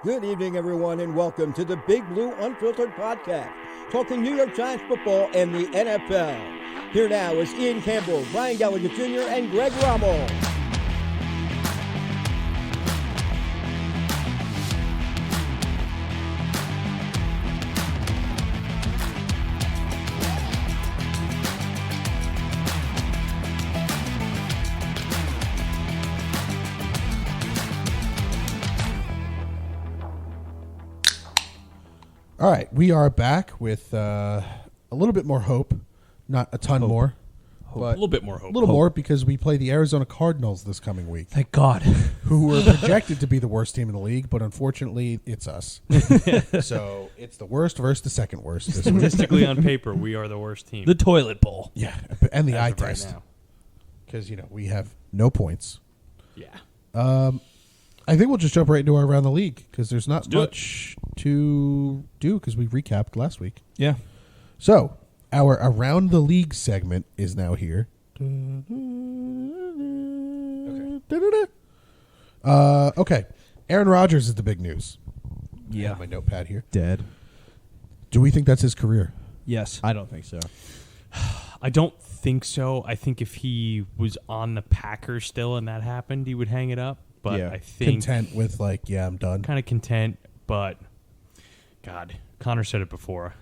Good evening, everyone, and welcome to the Big Blue Unfiltered Podcast, talking New York Giants football and the NFL. Here now is Ian Campbell, Brian Gallagher Jr., and Greg Rommel. All right, we are back with a little bit more hope, not a ton more, but a little bit more hope. A little more because we play the Arizona Cardinals this coming week. Thank God. Who were projected to be the worst team in the league, but unfortunately, it's us. So it's the worst versus the second worst. This week. Statistically, on paper, we are the worst team. The toilet bowl. Yeah, and the eye test. Because, we have no points. Yeah. I think we'll just jump right into our Around the League because there's not much to do because we recapped last week. Yeah. So, our Around the League segment is now here. Okay. Aaron Rodgers is the big news. Yeah. I have my notepad here. Dead. Do we think that's his career? Yes. I don't think so. I don't think so. I think if he was on the Packers still and that happened, he would hang it up. But Yeah. I think Content with I'm done. kind of content. But God, Connor said it before.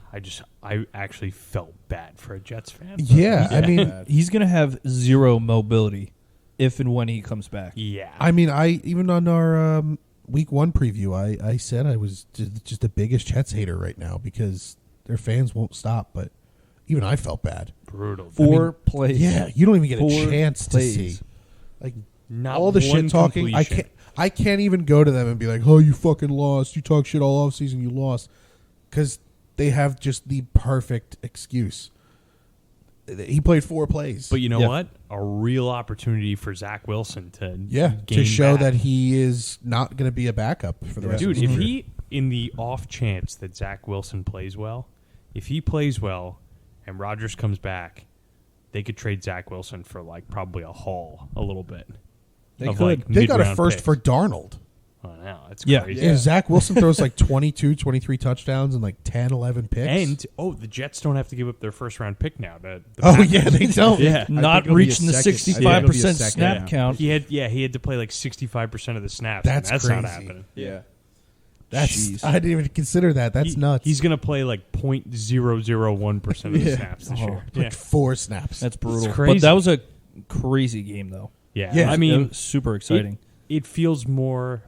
I actually felt bad for a Jets fan. Yeah, I mean, He's going to have zero mobility if and when he comes back. Yeah. I mean, even on our week one preview, I said I was just the biggest Jets hater right now because their fans won't stop. But even I felt bad. Brutal. Four plays. Yeah, you don't even get a 4 chance plays. to see. Like Not all the one shit talking. completion. I can't even go to them and be like, "Oh, you fucking lost. You talk shit all off season. You lost," because they have just the perfect excuse. He played 4 plays, But you know Yeah. what? A real opportunity for Zach Wilson to to gain show back. that he is not going to be a backup for the rest Dude, of his if career. he, in the off chance that Zach Wilson plays well, if he plays well and Rodgers comes back, they could trade Zach Wilson for probably a haul a little bit. They of, could. They got a mid-round first picks. for Darnold. Oh, no, that's Yeah. crazy. If Zach Wilson throws 22, 23 touchdowns and 10, 11 picks. And, the Jets don't have to give up their first round pick now. The Oh, Packers. yeah, they don't. Yeah. Not it'll be a reaching the second. I think it'll be a 65% second, snap yeah. count. He had to play 65% of the snaps. That's and that's not crazy. happening. Yeah. Jeez. I didn't even consider that. That's nuts. He's going to play 0.001% of the Yeah. snaps this year. Yeah. 4 snaps. That's brutal. crazy. But that was a crazy game, though. Yeah. I mean, It was super exciting. It feels more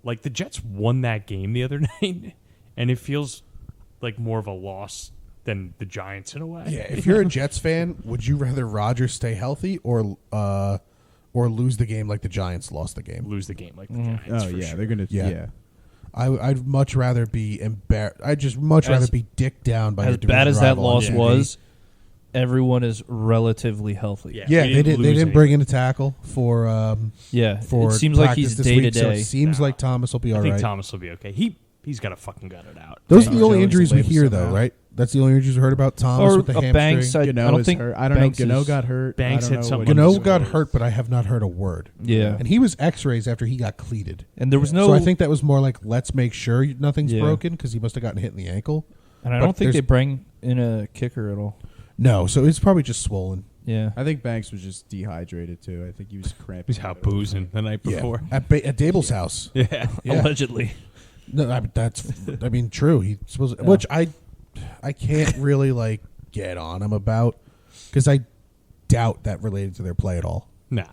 like the Jets won that game the other night, and it feels like more of a loss than the Giants in a way. Yeah, if you're a Jets fan, would you rather Rodgers stay healthy or lose the game like the Giants lost the game? Lose the game like the Giants. Oh, for yeah. sure. They're going to. Yeah. Yeah. I'd much rather be embarrassed. I'd just much rather be dicked down by As the bad division as that rival on loss TV. was, everyone is relatively healthy. Yeah. Yeah, We they didn't didn't lose bring in a tackle for Yeah. for It seems like practice he's this day to week, so day. it seems No. like Thomas will be all I think right. Thomas will be okay. He's got to fucking gut it out. Those are Daniel the only Jones injuries we lives hear, somehow. though, right? That's the only injuries we heard about. Thomas Or with the a hamstring. Banks. I Gano don't is think hurt. I don't Banks know. Gano is- got hurt. Banks I don't had know something what Gano Gano he's got doing. hurt, but I have not heard a word. Yeah. And he was X-rays after he got cleated. And there was no. So I think that was more like, let's make sure nothing's Yeah. broken because he must have gotten hit in the ankle. And I but don't think they there's- bring in a kicker at all. No, so it's probably just swollen. Yeah. I think Banks was just dehadrated, too. I think he was cramping. He's out boozing the night before. At Dable's house. Yeah. Yeah. Allegedly. No, true. He supposed, which I can't really get on him about because I doubt that related to their play at all. Nah.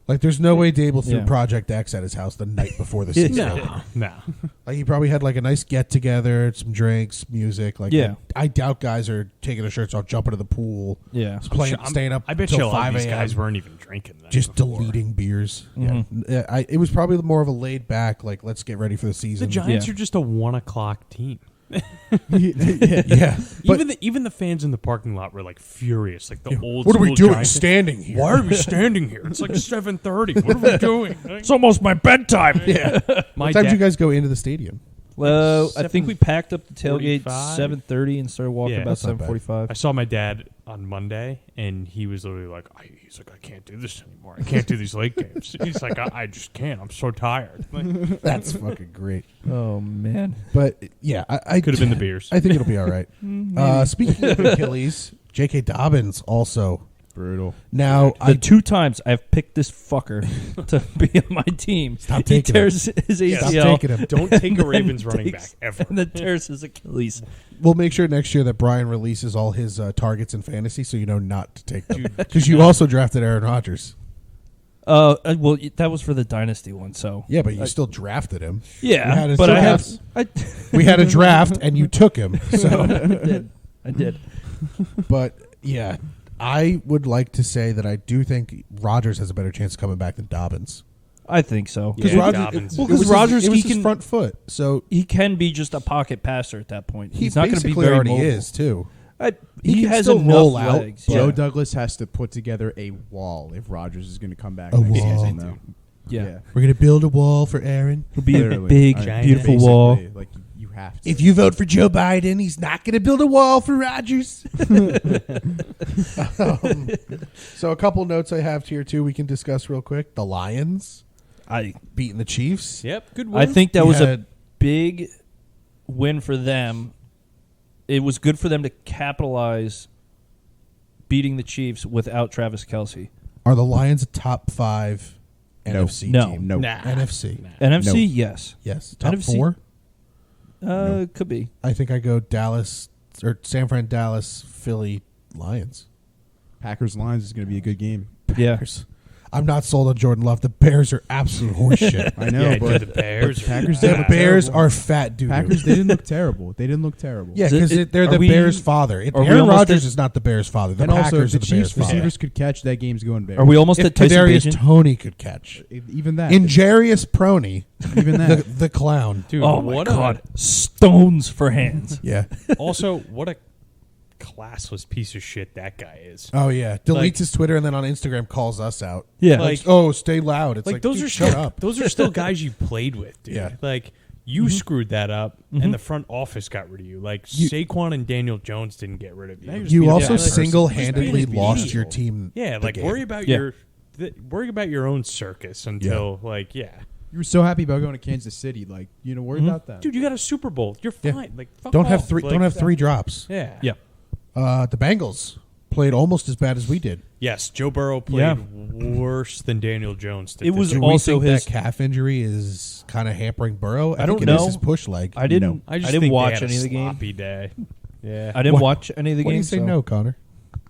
There's no way Dable threw Yeah. Project X at his house the night before the season. Nah. He probably had a nice get together, some drinks, music. Yeah. I doubt guys are taking their shirts off, jumping to the pool, Yeah. staying up. I bet you a till lot 5 of these a.m., guys weren't even drinking. The night just before. deleting beers. Mhm. Yeah, it was probably more of a laid back, let's get ready for the The season. Giants Yeah. are just a 1:00 team. Yeah, but Even the fans in the parking lot were furious, the old. what are we school doing Giants. standing here? Why are we standing here? It's 7:30. What are we doing? It's almost my bedtime. Yeah. My What time did dad, you guys go into the stadium? I think we packed up the tailgate 7:45? 7:30 and started walking Yeah. about That's not bad. 7:45. I saw my dad on Monday, and he was literally like, he's like, I can't do this anymore. I can't do these late games. He's like, I just can't. I'm so tired. Like, That's fucking great. Oh man, But yeah, I could have been the beers. I think it'll be all right. Speaking of Achilles, J.K. Dobbins also. Brutal. Now, the 2 times I've picked this fucker to be on my team, Stop he taking tears his ACL. Stop taking him. Don't take a and Ravens then running back takes- ever. And then tears his Achilles. We'll make sure next year that Brian releases all his targets in fantasy, so you know not to take them. Because you also drafted Aaron Rodgers. Well, that was for the dynasty one, so Yeah, but you still drafted him. yeah. had his But I have. drafts. We had a draft, and you took him. So, I did. but yeah, I would like to say that I do think Rodgers has a better chance of coming back than Dobbins. I think so. Yeah, Dobbins. Well, Because because Rodgers, it was he his can- front foot, so He can be just a pocket passer at that point. he He's not going to be basically very already mobile. is too. He can has still enough roll out, legs. but- Joe Yeah. Douglas has to put together a wall if Rodgers is going to come back A next wall. season, though. Yeah. We're gonna build a wall for Aaron. It'll be a Literally. big, I mean, beautiful basically, wall. Like you have to. If you vote for Joe Biden, he's not going to build a wall for Rodgers. So a couple notes I have here too we can discuss real quick. The Lions beating the Chiefs. Yep, good win. I think that You was a had- big win for them. It was good for them to capitalize beating the Chiefs without Travis Kelce. Are the Lions a top 5 NFC No. team? No. NFC. NFC, No. yes. Yes. Top NFC? 4? Could be. I think I go Dallas or San Fran, Dallas, Philly, Lions. Packers Lions is going to be a good game. Yeah. Bears. I'm not sold on Jordan Love. The Bears are absolute horseshit. I know, Yeah, but dude, the Bears. but Packers The didn't look Bears terrible. are fat dude. Packers. They didn't look terrible. They didn't look terrible. Yeah, Is it- because they're are the we- Bears' father. are we Aaron almost Rodgers at- is not the Bears' father. The And also, Packers the are the Bears' Chiefs father. receivers could catch. That game's going Bears. Are we almost If at Tyson Kadarius Bagent? Toney could catch. Even that? Injarius Prony, even that. the clown. Dude, Oh, my what God. Stones for hands. Yeah. Also, what a classless piece of shit that guy is. Oh yeah. Deletes Like- his Twitter and then on Instagram calls us out. Yeah. Like- Oh, stay loud. It's like, those dude, are shut still up. those are still guys you played with, dude. Yeah. Like you screwed that up, and the front office got rid of you. Like Saquon and Daniel Jones didn't get rid of you. You also like, single-handedly just being lost evil. your team. Yeah, the like game. worry about Yeah. worry about your own circus until like You were so happy about going to Kansas City. Like, worry about that. dude, you got a Super Bowl. You're Yeah. fine. Like fuck Don't have off. three. Like, Don't have 3 drops. Yeah. Yeah. The Bengals played almost as bad as we did. Yes, Joe Burrow played worse than Daniel Jones did. It was this Do year. we also think his- that calf injury is kind of hampering Burrow? I don't think it is know. his push leg. I didn't. I just didn't think they watch had a any of the game. sloppy day. Yeah. I didn't What- watch any of the Why do you games. say so- no, Connor?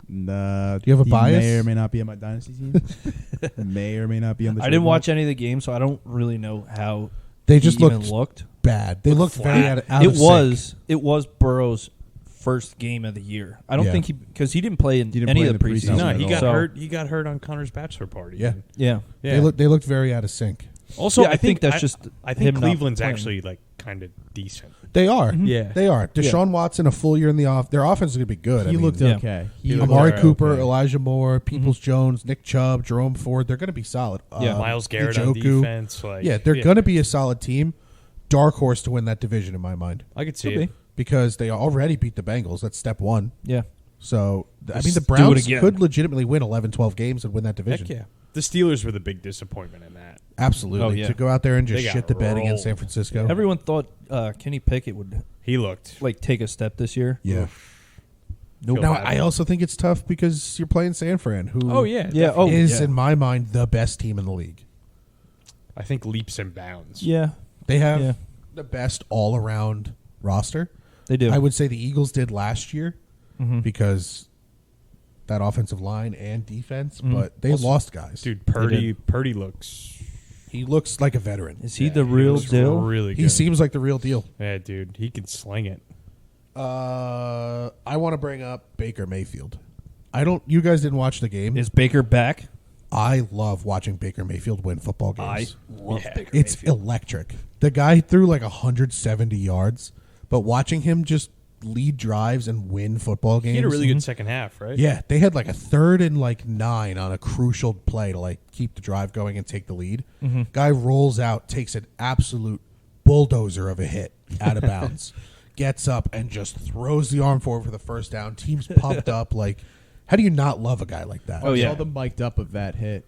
Do you have a bias? May or may not be on my dynasty team. May or may not be on the. I didn't watch any of the games, so I don't really know how They just he even looked looked. bad. They looked very flat. out of sync. It was Burrow's first game of the year. I don't Yeah. think because he didn't play in He didn't any play of in the the preseason. preseason. No, at he all. got So- hurt. He got hurt on Connor's bachelor party. Yeah. Yeah. Yeah. They looked very out of sync. Also, Yeah, I think that's just I think him not Cleveland's playing. actually like kind of decent. They are. Yeah. They are. Deshaun Watson, a full year in the off. Their offense is going to be good. He looked yeah. okay. He looked Amari okay. Cooper, Elijah Moore, Peoples Jones, Nick Chubb, Jerome Ford. They're going to be solid. Yeah. Miles Garrett on Njoku. defense. Like, Yeah, they're going to be a solid team. Dark horse to win that division in my mind I could see Could it. be. because they already beat the Bengals. That's step 1. Yeah. So, I mean, Let's the do it Browns again. could legitimately win 11, 12 games and win that division. Heck yeah. The Steelers were the big disappointment in that. Absolutely. Oh, yeah. To go out there and just They got shit the bed rolled. against San Francisco. Everyone thought Kenny Pickett would He looked. like take a step this year. Yeah. Feel Now, bad. I also think it's tough because you're playing San Fran, who Oh yeah. Yeah. Oh, is, yeah. in my mind, the best team in the league. I think leaps and bounds. Yeah. They have Yeah. the best all-around roster. They do. I would say the Eagles did last year Mhm. because that offensive line and defense, but they lost guys. Dude, They Purdy looks. He looks like a veteran. Is he yeah, the real looks deal? Really good. He seems like the real deal. Yeah, dude, he can sling it. I want to bring up Baker Mayfield. You guys didn't watch the game. Is Baker back? I love watching Baker Mayfield win football games. love Yeah. Baker It's Mayfield. electric. The guy threw like 170 yards, but watching him just lead drives and win football games. He had a really good second half, right? Yeah, they had like a 3rd and like 9 on a crucial play to like keep the drive going and take the lead. Guy rolls out, takes an absolute bulldozer of a hit out of bounds. Gets up and just throws the arm forward for the first down. Team's pumped up. Like, how do you not love a guy like that? I saw them mic'd up of that hit.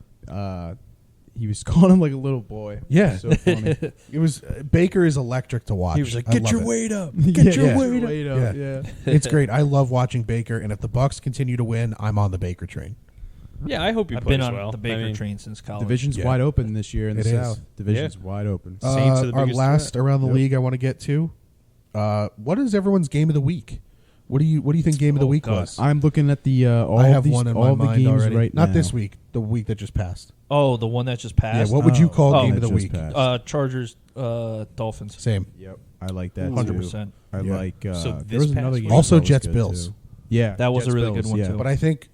He was calling him like a little boy. Yeah. So funny. It was Baker is electric to watch. He was like, I "Get love your it. weight up, Yeah. get your Yeah. weight up." Yeah. It's great. I love watching Baker, and if the Bucks continue to win, I'm on the Baker train. Yeah, I hope he I've plays been on well. the Baker I mean, train since college. Division's Yeah. wide open this year in the It is. South. Division's wide open. Saints are the Our biggest last threat. around the Yep. league I want to get to. What is everyone's game of the week? What do you think game of the week God. was? I'm looking at the all I have these, one in all my the mind games already. right Not now. this week. The week that just passed. Oh, the one that just passed. Yeah. What would you call Oh, game of that the just week? passed. Chargers, Dolphins. Same. Yep, I like that. 100%. I Yeah. like. So there this was another past game week? Also that was Jets good, Bills. too. Yeah, That was Jets a really Bills, good one, yeah. too. But I think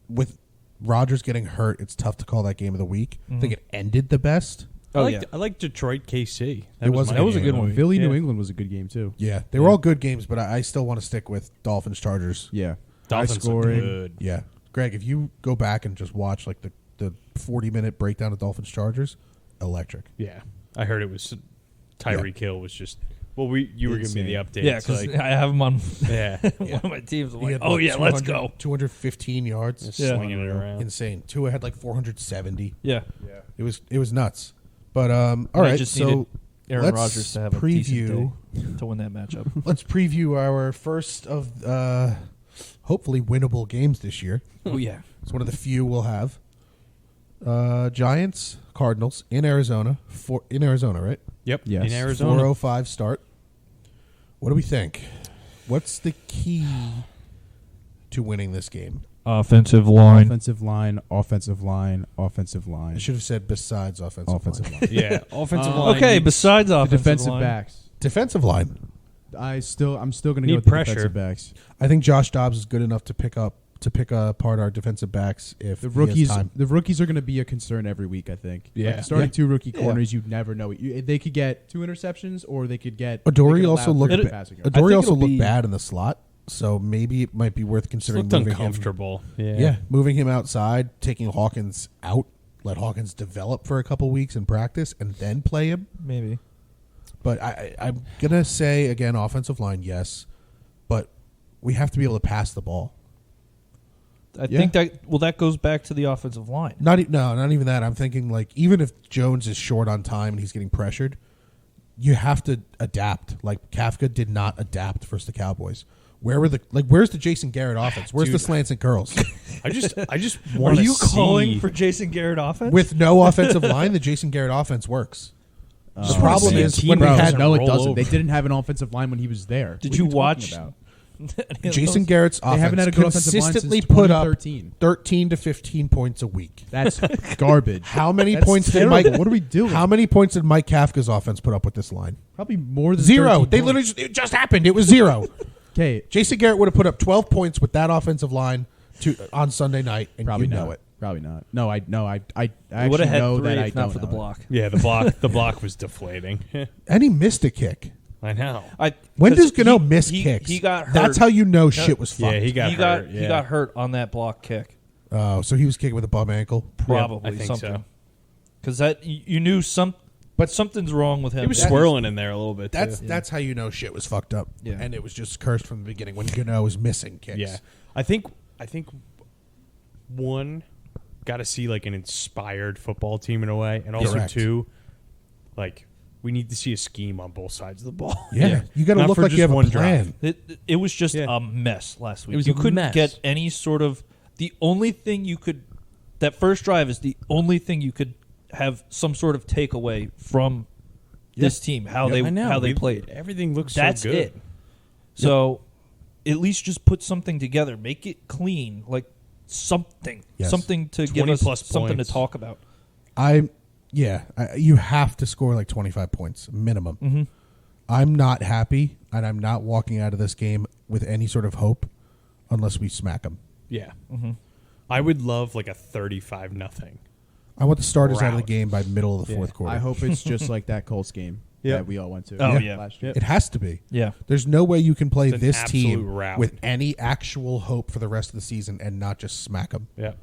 with Rodgers getting hurt, it's tough to call that game of the week. I think it ended the best. I like Detroit KC. It was my that was a game good of the one. week. Philly, Yeah. New England was a good game too. Yeah, they were all good games, but I still want to stick with Dolphins Chargers. Yeah, Dolphins high look scoring. good. Yeah, Greg, if you go back and just watch like the 40-minute breakdown of Dolphins Chargers, electric. Yeah, I heard it was Tyreek Hill was just. Well, you were giving me the update. Yeah, It's because like, I have him on yeah, one of my teams. I'm He like, had, oh, like, yeah, let's 200 go. 215 yards. just Yeah. slinging it around. Insane. Tua had like 470. Yeah. It was nuts. But all And I right, just so needed Aaron let's Rodgers to have a preview. decent day to win that matchup. Let's preview our first of hopefully winnable games this year. Oh, yeah. It's one of the few we'll have. Giants, Cardinals in Arizona. In Arizona, right? Yep. Yes. In Arizona. 4:05 start. What do we think? What's the key to winning this game? Offensive line. Offensive line, offensive line, offensive I line, should have said besides offensive line. line. Yeah, offensive line. Okay, needs- besides The offensive defensive line. backs. Defensive line. I'm still going to go Need with the pressure. defensive backs. I think Josh Dobbs is good enough to pick apart our defensive backs if The he has rookies, time. the rookies are going to be a concern every week. I think. Yeah. Like starting Yeah. two rookie Yeah. corners, you never know. They could get 2 interceptions, or they could get. Adoree they could also allow looked 30 ba- passing yards. Adoree think also it'll looked be- bad in the slot, so maybe it might be worth It considering looked moving him. uncomfortable. Yeah, moving him outside, taking Hawkins out, let Hawkins develop for a couple weeks in practice, and then play him. Maybe. But I'm gonna say again, offensive line, yes, but we have to be able to pass the ball. I think that goes back to the offensive line. Not even that. I'm thinking like even if Jones is short on time and he's getting pressured, you have to adapt. Like Kafka did not adapt versus the Cowboys. Where's the Jason Garrett offense? Where's the Dude. slants and curls? I just Are want to you see. calling for Jason Garrett offense? With no offensive line, the Jason Garrett offense works. The Just problem wanna is see a when team we that had doesn't no, it roll doesn't. over. They didn't have an offensive line when he was there. Did What you are talking watch about? Jason Garrett's They haven't offense had a good offensive line since consistently put up 2013. 13 to 15 points a week. That's garbage. How many That's points did terrible. Mike? What are we doing? How many points did Mike Kafka's offense put up with this line? Probably more than 0. 13 They points. literally it just happened. It was 0. Okay, Jason Garrett would have put up 12 points with that offensive line on Sunday night, and probably you not. know it. Probably not. No, I would actually have had know 3 that I if not don't for the know it. block. Yeah, the block was deflating. And he missed a kick. I know. When does 'cause Gano he- miss he- kicks? He got hurt. That's how you know shit was fucked. Yeah, he got hurt. He got hurt on that block kick. Oh, so he was kicking with a bum ankle. Probably I think something. so. Because that you knew but something's wrong with him. He was That- swirling in there a little bit. That's too. that's how you know shit was fucked up. Yeah. And it was just cursed from the beginning when Gano was missing kicks. Yeah, I think one got to see like an inspired football team in a way, and also Correct. 2, like we need to see a scheme on both sides of the ball. Yeah. You got to Not look for like you just have a one plan. drive. It was just Yeah. a mess last week. It was you a couldn't mess. get any sort of the only thing you could. That first drive is the only thing you could have some sort of takeaway from this team. How I know. they played. Everything looks That's so good. it. So at least just put something together. Make it clean, like something, Yes. something to give 20 us plus something points. to talk about. You have to score like 25 points minimum. Mm-hmm. I'm not happy, and I'm not walking out of this game with any sort of hope unless we smack them. Yeah, I would love like a 35-0. I want the starters out of the Rout. game by middle of the Yeah. fourth quarter. I hope it's just like that Colts game Yeah. that we all went to. Oh, yeah. last year. It has to be. Yeah. There's no way you can play It's an this absolute team rout. with any actual hope for the rest of the season and not just smack them. Yeah,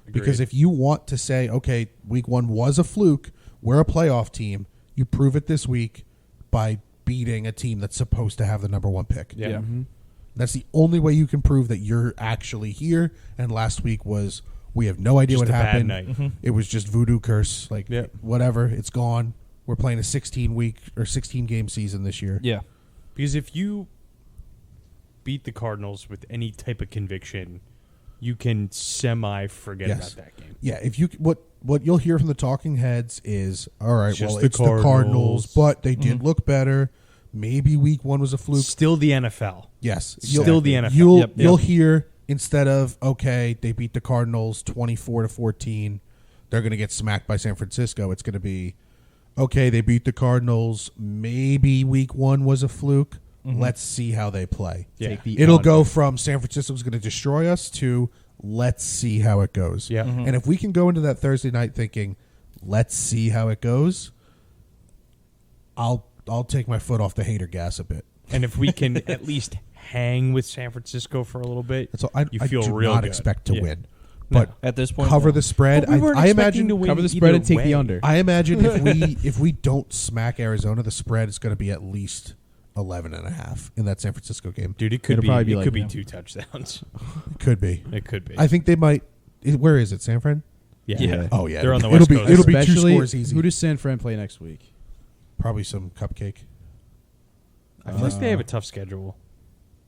Because if you want to say, okay, week 1 was a fluke, we're a playoff team, you prove it this week by beating a team that's supposed to have the number 1 pick. Yeah. That's the only way you can prove that you're actually here. And last week was we have no idea Just what a bad happened. night. It was just voodoo curse. Like whatever, it's gone. We're playing a 16-week or 16-game season this year. Yeah. Because if you beat the Cardinals with any type of conviction, you can forget about that game. Yeah, if you what you'll hear from the talking heads is, all right, Just well, the it's the Cardinals, Cardinals. but they did look better. Maybe week 1 was a fluke. Still the NFL. Yes, Still the NFL. You'll hear instead of okay, they beat the Cardinals 24-14, they're going to get smacked by San Francisco. It's going to be okay, they beat the Cardinals. Maybe week 1 was a fluke. Let's see how they play. Yeah. It'll go from San Francisco's going to destroy us to let's see how it goes. Yeah. And if we can go into that Thursday night thinking, let's see how it goes, I'll take my foot off the hater gas a bit. And if we can at least hang with San Francisco for a little bit, That's all. I feel do real not good. expect to Yeah. win. But At this point, cover no. the spread. But we weren't I expecting imagine to win Cover the spread either and take the way. under. I imagine if we don't smack Arizona, the spread is going to be at least 11.5 in that San Francisco game. Dude, it could It'll be probably be it like could be that. 2 touchdowns. It could be. It could be. I think they might. Where is it? San Fran? yeah. Oh yeah. They're on the it'll West be Coast. it'll be 2 Especially, scores easy. Who does San Fran play next week? Probably some cupcake. I feel like they have a tough schedule.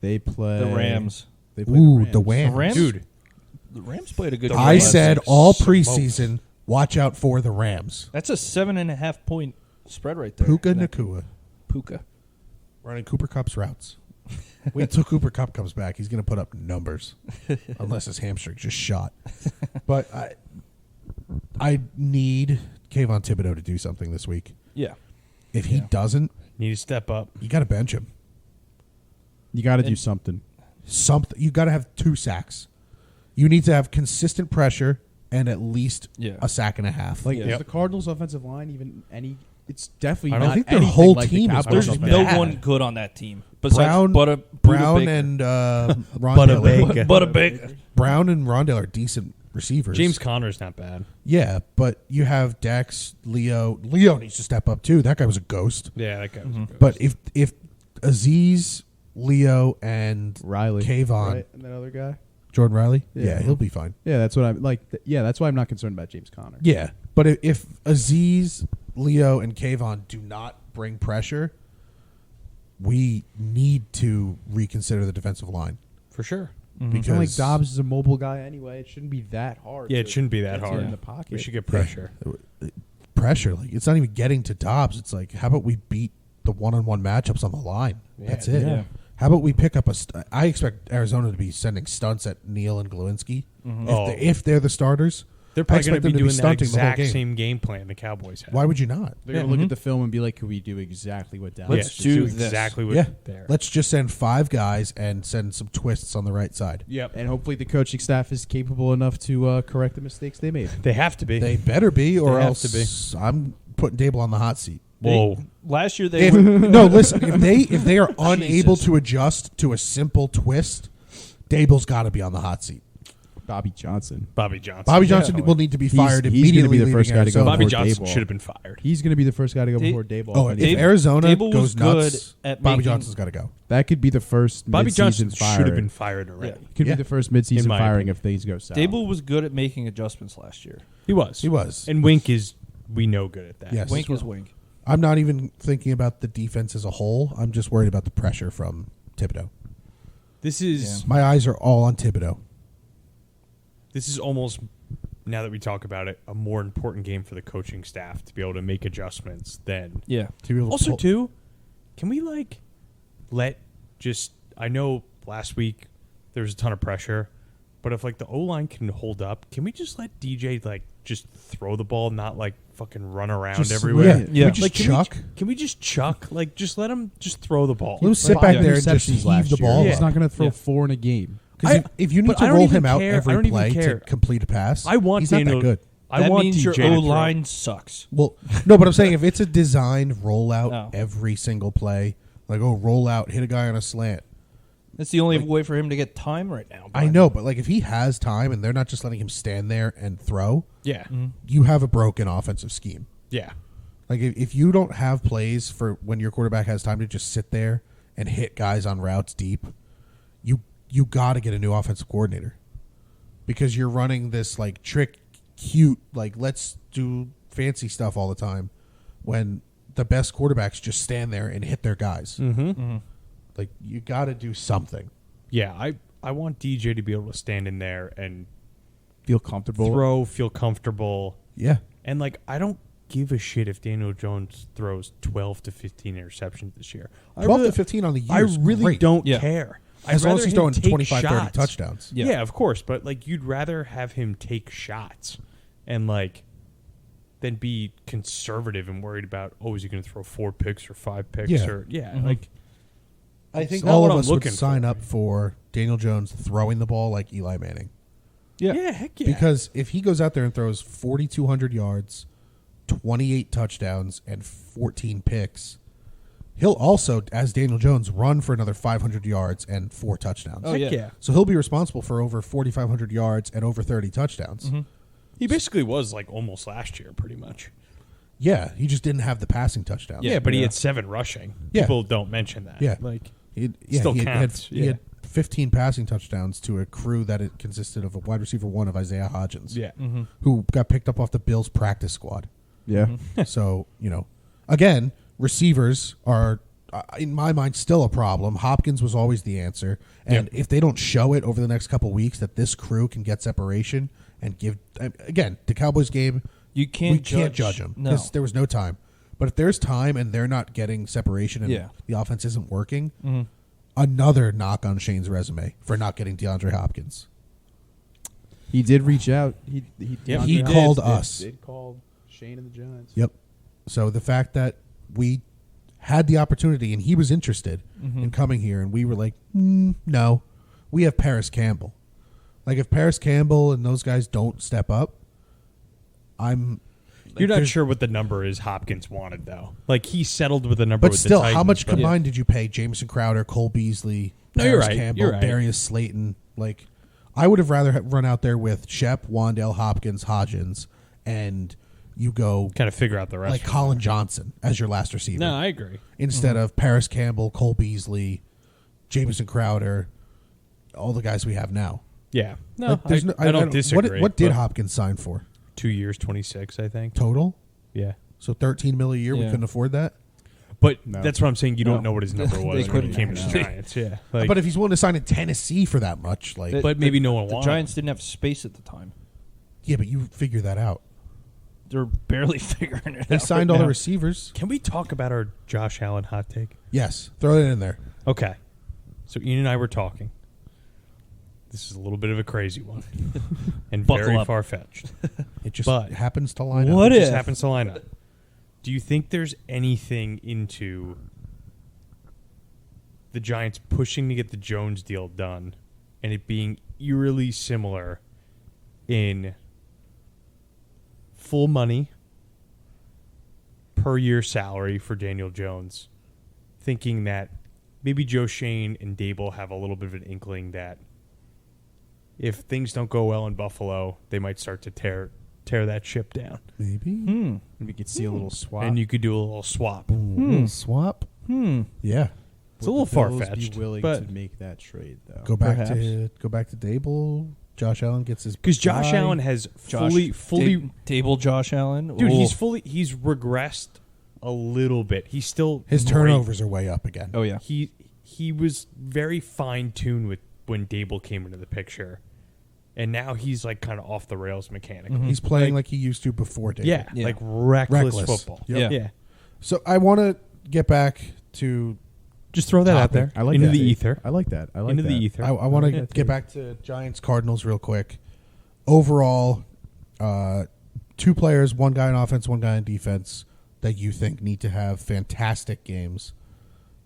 They play The Rams. They play Ooh, the the Rams. Rams. Rams? Dude, The Rams played a good The game. I Rams said like all smoked. preseason, watch out for the Rams. That's a 7.5 point spread right there. Puka in that- Nakua Puka. running Cooper Cup's routes. Wait till Cooper Cup comes back. He's going to put up numbers, unless his hamstring just shot. But I need Kayvon Thibodeau to do something this week. Yeah. If he doesn't, need to step up. you got to bench him. You got to do something. Something you got to have 2 sacks. You need to have consistent pressure and at least a sack and a half. Like, Yep. is the Cardinals' offensive line even any? It's definitely I don't not think their anything whole like team the is Cowboys' There's Cardinals offensive no bad. one good on that team. Besides Brown, Butter Brown Baker. and Rondale. Butterbaker. Butterbaker. Brown and Rondale are decent receivers. James Conner's not bad. Yeah, but you have Dax, Leo. Leo needs to step up too. That guy was a ghost. Yeah, that guy was good. But if Aziz, Leo, and Riley, Kayvon, right? And that other guy. Jordan Riley, Yeah. yeah, he'll be fine. Yeah, that's what I'm like. Yeah, that's why I'm not concerned about James Conner. Yeah, but if Aziz, Leo, and Kayvon do not bring pressure, we need to reconsider the defensive line For sure. because And like Dobbs is a mobile guy anyway. It shouldn't be that hard. Yeah, it to shouldn't be that get hard. in the pocket. We should get pressure. pressure. Like it's not even getting to Dobbs. It's like, how about we beat the one-on-one matchups on the line? Yeah, That's it. yeah. How about we pick up I expect Arizona to be sending stunts at Neal and Glowinski Oh. if they're the starters. They're I probably expect going to them be doing that stunting the whole exact game. same game plan the Cowboys had. Why would you not? They're gonna look at the film and be like, "Could we do exactly what Dallas?" Let's did?" do do this. exactly what Yeah. there. Let's just send 5 guys and send some twists on the right side. Yep. And hopefully, the coaching staff is capable enough to correct the mistakes they made. They have to be. They better be, or They have else to be. I'm putting Dable on the hot seat. Whoa. Last year they If, were no, listen. If they are unable Jesus. to adjust to a simple twist, Dable's got to be on the hot seat. Bobby Johnson. Bobby Johnson. Bobby Johnson Definitely. will need to be He's- fired he's immediately. gonna be the leaving first guy to go Arizona. Bobby before Johnson Dable. should have been fired. He's going to be the first guy to go Da- before Dable. Oh, And if Dable- Arizona Dable was goes nuts, good at Bobby making- Johnson's got to go. that could be the first Bobby mid-season Johnson should firing. have been fired already. Could Yeah. be the first midseason In my firing opinion. if things go south. Dable was good at making adjustments last year. He was. He was. And Wink is, we know, good at that. Yes. Wink is wink. I'm not even thinking about the defense as a whole. I'm just worried about the pressure from Thibodeau. This is My eyes are all on Thibodeau. this is almost, now that we talk about it, a more important game for the coaching staff to be able to make adjustments than. Yeah. To be able to Also, pull- too, can we let just, I know last week there was a ton of pressure, but if the O-line can hold up, can we just let DJ just throw the ball, not fucking run around just, everywhere? Yeah, Yeah. Can we just chuck. Can we just chuck? Just let him just throw the ball. Let him sit Five back there and just interceptions heave last the year. ball. Yeah. He's not going to throw Yeah. 4 in a game. Because if you need but to I don't roll even him out care. I every don't even play care. to complete a pass, I want he's not Daniel. that good. I That want means your DJ to O throw. line sucks. Well, no, but I'm saying if it's a designed rollout No. every single play, roll out, hit a guy on a slant. That's the only way for him to get time right now. I know, but if he has time and they're not just letting him stand there and throw, Yeah. you have a broken offensive scheme. Yeah. Like if you don't have plays for when your quarterback has time to just sit there and hit guys on routes deep, you got to get a new offensive coordinator because you're running this like trick, cute, like let's do fancy stuff all the time when the best quarterbacks just stand there and hit their guys. Like you got to do something. Yeah, I want DJ to be able to stand in there and Feel comfortable. feel comfortable. Yeah. And, like, I don't give a shit if Daniel Jones throws 12 to 15 interceptions this year. 12 to 15 on the year. I is really great. don't Yeah. care. As I'd long rather as he's him throwing take 25, 30 shots. touchdowns. Yeah. Yeah, of course. But, like, you'd rather have him take shots and, like, than be conservative and worried about, is he going to throw 4 picks or 5 picks? Yeah. Or like, I think it's not all what of I'm us would looking sign for. up for Daniel Jones throwing the ball like Eli Manning. yeah, heck yeah. Because if he goes out there and throws 4,200 yards, 28 touchdowns, and 14 picks, he'll also, as Daniel Jones, run for another 500 yards and 4 touchdowns. Oh, Heck yeah. yeah. So he'll be responsible for over 4,500 yards and over 30 touchdowns. He basically was, like, almost last year, pretty much. Yeah, he just didn't have the passing touchdowns. Yeah, but he had 7 rushing. Yeah. People don't mention that. Yeah. Like, he Still had, counts, he had 15 passing touchdowns to a crew that it consisted of a wide receiver 1 of Isaiah Hodgins. yeah. Who got picked up off the Bills practice squad. Yeah. So, again, receivers are, in my mind, still a problem. Hopkins was always the answer. And if they don't show it over the next couple weeks that this crew can get separation and give, again, the Cowboys game, You can't we can't judge them No. because there was no time. But if there's time and they're not getting separation and Yeah. the offense isn't working, another knock on Shane's resume for not getting DeAndre Hopkins. He did reach out. He Yeah, he DeAndre called did- us. Did call Shane and the Giants. Yep. So the fact that we had the opportunity and he was interested in coming here and we were like, no, we have Paris Campbell. Like if Paris Campbell and those guys don't step up, You're not sure what the number is Hopkins wanted, though. Like, he settled with a number But with still, the Titans, how much but- combined did you pay Jameson Crowder, Cole Beasley, No, Paris you're right. Campbell, You're right. Darius Slayton? Like, I would have rather run out there with Shep, Wandale, Hopkins, Hodgins, and you go Kind of figure out the rest. like Colin Johnson as your last receiver. No, I agree. Instead of Paris Campbell, Cole Beasley, Jameson Crowder, all the guys we have now. Yeah. No, Like, there's I don't disagree. What did but Hopkins sign for 2 years, 26, I think. total? Yeah. So $13 million a year. We Yeah. couldn't afford that. But No. that's what I'm saying. You No. don't know what his number They was when he couldn't. came to the Giants. Yeah. Like, But if he's willing to sign in Tennessee for that much, like, But maybe no one The wanted Giants didn't have space at the time. yeah, but you figure that out. They're barely figuring it They out. signed right all the now. receivers. Can we talk about our Josh Allen hot take? Yes, throw it in there. Okay. So Ian and I were talking. This is a little bit of a crazy one. And Buckle very up. far-fetched. It just But happens to line what up. It just if? happens to line up. Do you think there's anything into the Giants pushing to get the Jones deal done and it being eerily similar in full money per year salary for Daniel Jones, thinking that maybe Joe Shane and Dable have a little bit of an inkling that if things don't go well in Buffalo, they might start to tear that ship down. Maybe We could see a little swap. And you could do a little swap. little swap. Yeah, It's a little Would the Bills far-fetched, Be willing but to make that trade though. go back Perhaps. to Dable. Josh Allen gets his because Josh guy. Allen has Josh, fully Table Josh Allen. dude, Oh. he's regressed a little bit. He's still His great. turnovers are way up again. Oh yeah. He was very fine-tuned with when Dable came into the picture, and now he's like kind of off the rails mechanically. He's playing like he used to before Dable. Yeah, Yeah. like reckless Reckless. football. Yep. Yeah. So I want to get back to. Just throw that out Topic. there. I like into that. the ether. I like that. I like into that. the ether. I want to Yeah, get too. back to Giants Cardinals real quick. Overall, 2 players, 1 guy on offense, 1 guy on defense that you think need to have fantastic games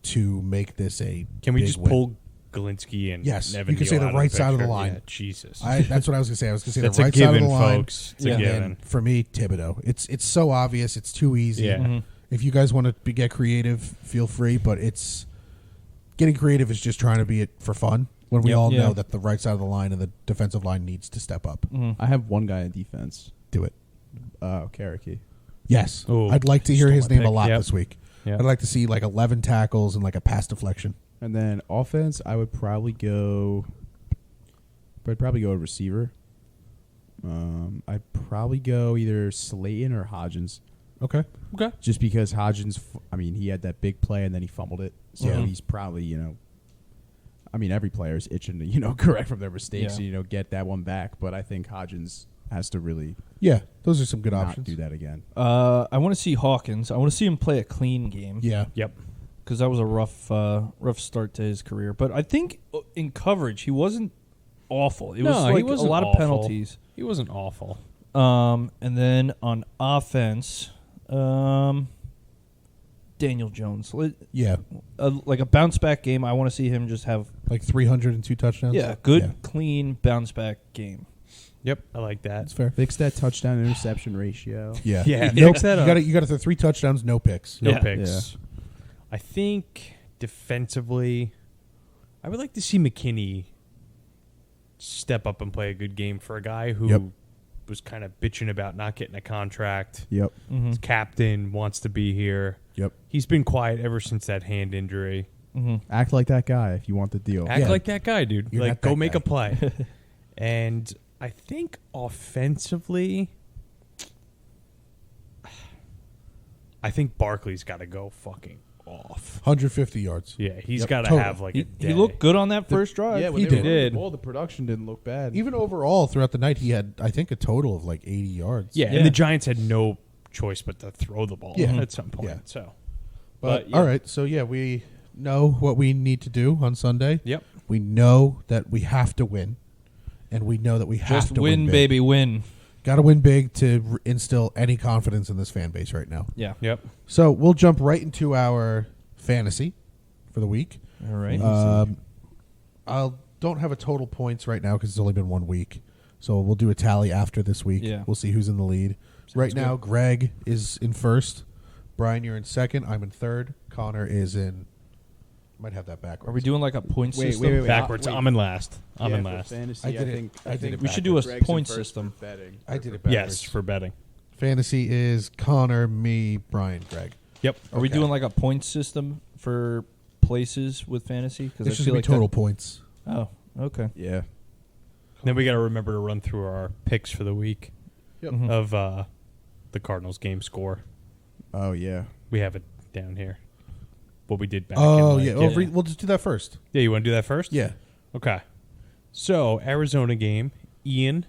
to make this a. Can we big just win. pull Galinsky and Yes, Nevin you can say Neal the out right side of the picture? line. Yeah, Jesus. That's what I was going to say. I was going to say That's the a right given, side of the line. folks. It's Yeah. a And given. then for me, Thibodeau. It's so obvious. It's too easy. Yeah. If you guys want to get creative, feel free. But it's getting creative is just trying to be it for fun. When we Yep. all Yeah. know that the right side of the line and the defensive line needs to step up. I have one guy on defense. Do it. Karaki. Yes. Ooh, I'd like to hear stole his my name a pick. lot Yep. this week. Yep. I'd like to see like 11 tackles and like a pass deflection. And then offense, I'd probably go a receiver. I'd probably go either Slayton or Hodgins, Okay. Okay. just because Hodgins. He had that big play and then he fumbled it, so Mhm. he's probably every player is itching to correct from their mistakes Yeah. and get that one back. But I think Hodgins has to really Yeah, those are some good not options. do that again. I want to see Hawkins. I want to see him play a clean game. Yeah. Yep. Because that was a rough start to his career. But I think in coverage, he wasn't awful. It was No, like he wasn't a lot awful. of penalties. He wasn't awful. And then on offense, Daniel Jones. Yeah. Like a bounce back game. I want to see him just have Like 302 touchdowns. good, Yeah. clean bounce back game. Yep. I like that. That's fair. Fix that touchdown interception ratio. Yeah. Yeah, Nope. fix that You up. got to throw 3 touchdowns, no picks. No Yeah. picks. I think defensively, I would like to see McKinney step up and play a good game for a guy who Yep. was kind of bitching about not getting a contract. Yep. Mm-hmm. His captain wants to be here. Yep. He's been quiet ever since that hand injury. Mm-hmm. Act like that guy if you want the deal. Act Yeah. like that guy, dude. You're Like, not go that make guy. a play. And I think offensively, I think Barkley's got to go fucking off. 150 yards. Yeah, he's Yep, got to total. have like a He day. looked good on that first drive. Yeah, when He they were did. running the ball, the production didn't look bad. Even overall throughout the night, he had, I think, a total of like 80 yards. Yeah, Yeah. and the Giants had no choice but to throw the ball Yeah. at some point. Yeah. So, But, yeah. all right. So, yeah, we know what we need to do on Sunday. Yep. We know that we have to win. And we know that we have Just to win, big. baby, win. Got to win big to instill any confidence in this fan base right now. Yeah. Yep. So we'll jump right into our fantasy for the week. All right. I don't have a total points right now because it's only been 1 week. So we'll do a tally after this week. Yeah. We'll see who's in the lead. Right now, Greg is in first. Brian, you're in second. I'm in third. Connor is in... Might have that backwards. Are we doing like a point Wait, system? wait. Backwards. Wait. I'm in last. I'm in for last. fantasy, I did it. I did it We should do a Greg's in point first system. for betting. I did it backwards. Yes, for betting. Fantasy is Connor, me, Brian, Greg. Yep. Are we Okay. doing like a point system for places with fantasy? Because It's just going to be total points. Oh, okay. Yeah. Then we got to remember to run through our picks for the week Yep. Mhm. of the Cardinals game score. Oh yeah. We have it down here. What we did back. Oh, in, yeah. like, We'll just do that first. Yeah, you want to do that first? Yeah. Okay. So Arizona game, Ian,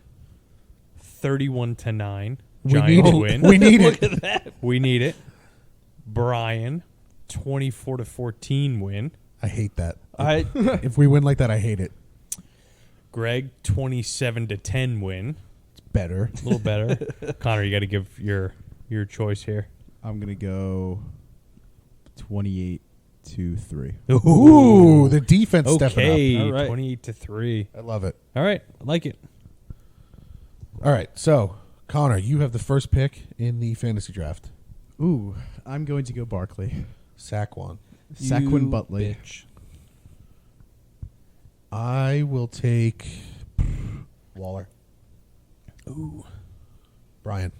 31-9. We Giants need it. win. We need it. We need it. Brian, 24-14 win. I hate that. I If we win like that, I hate it. Greg, 27-10 win. It's better. A little better. Connor, you got to give your choice here. I'm gonna go 28-3. Ooh, the defense stepping Okay, All right. 28-3. up. I love it. All right, I like it. All right, so Connor, you have the first pick in the fantasy draft. Ooh, I'm going to go Barkley. Saquon. Saquon Butley. bitch. I will take Waller. Ooh. Brian.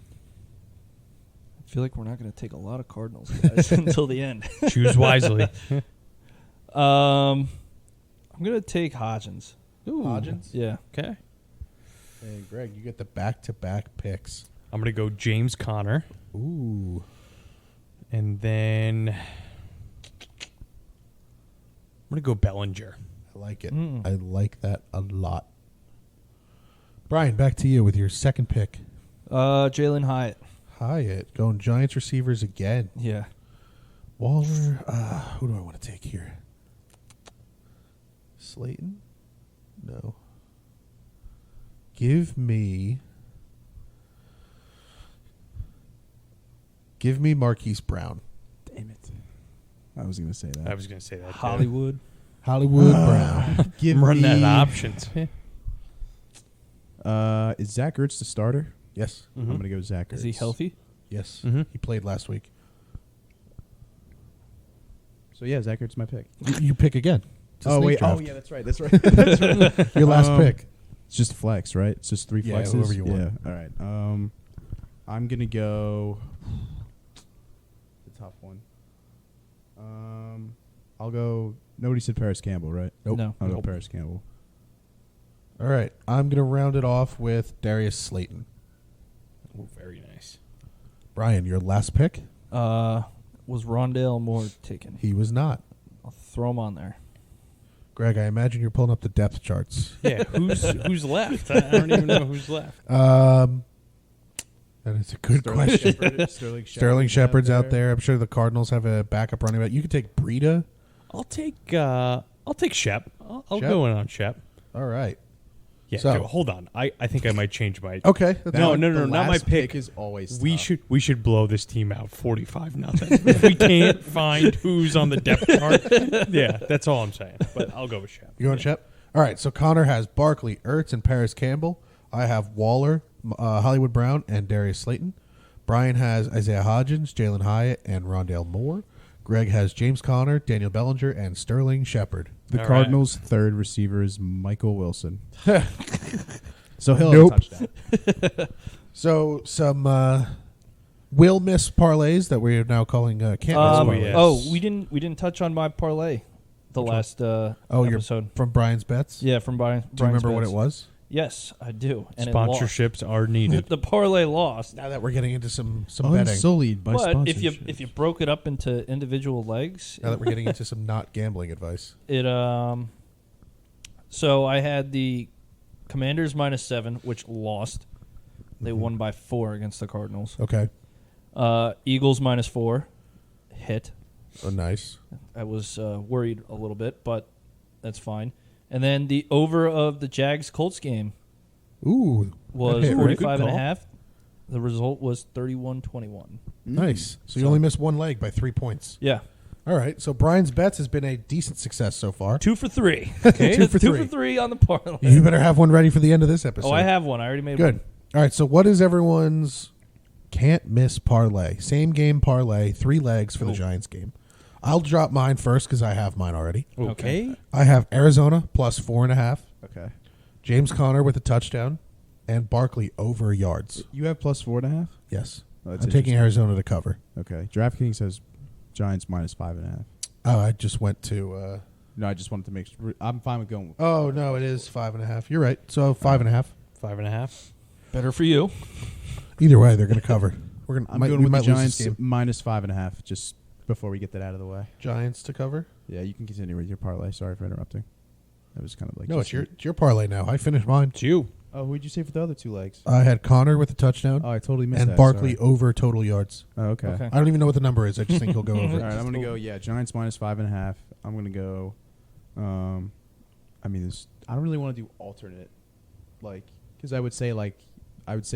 I feel like we're not going to take a lot of Cardinals guys until the end. Choose wisely. I'm going to take Hodgins. Hodgins. Yeah. Okay. And Greg, you get the back-to-back picks. I'm going to go James Conner. Ooh. And then I'm going to go Bellinger. I like it. Mm. I like that a lot. Brian, back to you with your second pick. Jalen Hyatt. Hyatt, going Giants receivers again. Yeah. Waller, who do I want to take here? Slayton? No. Give me Marquise Brown. Damn it. I was gonna say that. I was going to say that. too. Hollywood. Hollywood Brown. Give I'm running me, out of options. Is Zach Ertz the starter? Yes. I'm gonna go Zach Ertz. Is he healthy? Yes. Mhm. He played last week. So yeah, Zach Ertz is my pick. You pick again. It's a Oh snake wait. draft. Oh yeah, that's right. That's right. That's right. Your last pick. It's just flex, right? It's just 3 Yeah, flexes. whoever you want. Yeah. All right. I'm gonna go. The tough one. I'll go. Nobody said Paris Campbell, right? Nope. No. I'll go Paris Campbell. All right. I'm going to round it off with Darius Slayton. Oh, very nice. Brian, your last pick? Was Rondale Moore taken? He was not. I'll throw him on there. Greg, I imagine you're pulling up the depth charts. Yeah, who's left? I don't even know who's left. That is a good question. Sterling Shepard's out there. I'm sure the Cardinals have a backup running back. You could take Breida. I'll take Shep. I'll Shep? go in on Shep. All right. Yeah, So- dude, hold on. I think I might change my. Okay. That's No, fine. no, The not my last pick. is always We tough. should blow this team out 45-0. If we can't find who's on the depth chart, yeah, that's all I'm saying. But I'll go with Shep. You going Shep? All right. So Connor has Barkley, Ertz, and Paris Campbell. I have Waller, Hollywood Brown, and Darius Slayton. Brian has Isaiah Hodgins, Jalen Hyatt, and Rondale Moore. Greg has James Conner, Daniel Bellinger, and Sterling Shepard. The All Cardinals' third receiver is Michael Wilson. So he'll Nope. have a touchdown. So some will miss parlays that we're now calling can't miss parlays. yes. We didn't touch on my parlay the last Your episode. from Brian's bets. Yeah, from Brian. Do you remember what it was? Yes, I do. And Sponsorships are it needed. lost. The parlay lost. Now that we're getting into some betting. Unsullied by But if sponsorship. you broke it up into individual legs, Now that we're getting into some not gambling advice. it so I had the Commanders -7, which lost. They won by 4 against the Cardinals. Okay. Eagles -4 hit. Oh, nice. I was worried a little bit, but that's fine. And then the over of the Jags-Colts game Ooh. was that hit, right? 45.5. The result was 31-21. Nice. So you only missed one leg by 3 points. Yeah. All right. So Brian's bets has been a decent success so far. 2 for 3. Okay. 2 for 3. 2 for 3 on the parlay. You better have one ready for the end of this episode. Oh, I have one. I already made Good. one. All right. So what is everyone's can't miss parlay? Same game parlay, 3 legs for the Giants game. I'll drop mine first because I have mine already. Okay. I have Arizona plus 4.5. okay. James Conner with a touchdown, and Barkley over yards. You have plus 4.5? Yes. Oh, that's I'm taking interesting. Arizona to cover. Okay. DraftKings says Giants -5.5. Oh, I just went to. No, I just wanted to make sure. I'm fine with going. Oh no, it is 5.5. You're right. So 5.5. 5.5. Better for you. Either way, they're going to cover. We're going. I'm We going with the might lose Giants this game. -5.5. Just before we get that out of the way. Giants to cover. Yeah, you can continue with your parlay. Sorry for interrupting. That was kind of like No, it's your parlay now. I finished mine. It's you. Oh, who'd you say for the other 2 legs? I had Connor with a touchdown Oh, I totally missed and that. Barkley Sorry. over total yards. Oh, okay. Okay. I don't even know what the number is. I just think he'll go All over. right, I'm gonna go. Yeah, Giants -5.5. I'm gonna go. I mean, I don't really want to do alternate, like, because I would say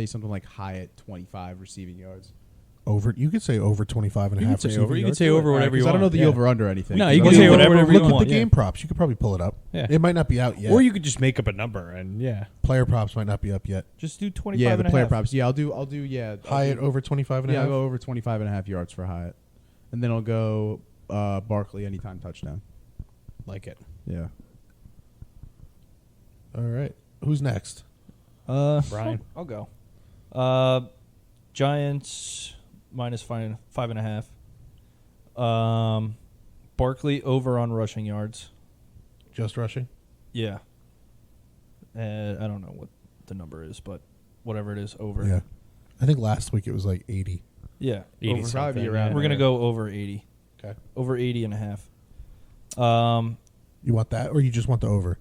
something like Hyatt 25 receiving yards. Over. You could say over 25 and a You half. could say receiving over. You could yards. say over All right, whatever you 'cause want. I don't know the Yeah. over under anything. No, you Look can say at- whatever look you at want. the Yeah. game props. You could probably pull it up. Yeah. It might not be out yet. Or you could just make up a number and player props might not be up yet. Just do 25 Yeah, and the a player half. props. Yeah, I'll do. Yeah, Hyatt over 25 and a Yeah, half. I'll go over 25.5 yards for Hyatt, and then I'll go Barkley anytime touchdown. like it. Yeah. All right. Who's next? Brian. I'll go. Giants -5.5. Barkley over on rushing yards. Just rushing. Yeah. I don't know what the number is, but whatever it is, over. Yeah. I think last week it was like 80. Yeah. 80 Over probably something, around yeah. We're going to go over 80. Okay. Over 80 and a half. You want that or you just want the over?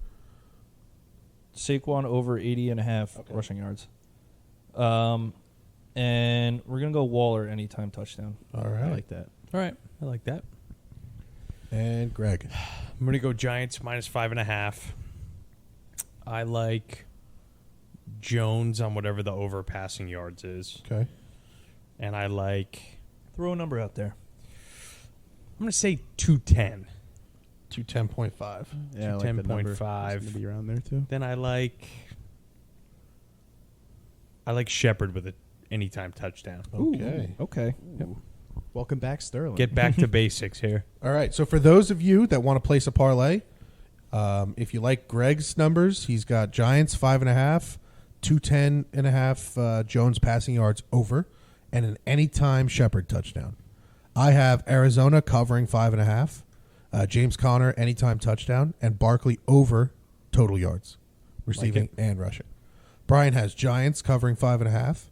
Saquon over 80 and a half Okay. rushing yards. And we're going to go Waller anytime touchdown. All right. I like that. All right. I like that. And Greg. I'm going to go Giants -5.5. I like Jones on whatever the over passing yards is. Okay. And I like, Throw a number out there. I'm going to say 210. 210.5. Yeah, I like that number. 10.5. It's gonna be around there too. Then I like Shepard with an anytime touchdown. Okay. Okay. Welcome back, Sterling. Get back to basics here. All right. So for those of you that want to place a parlay, if you like Greg's numbers, he's got Giants 5.5, 210.5 Jones passing yards over. and an anytime Shepard touchdown. I have Arizona covering 5.5, James Conner anytime touchdown, and Barkley over total yards, receiving and rushing. Brian has Giants covering 5.5,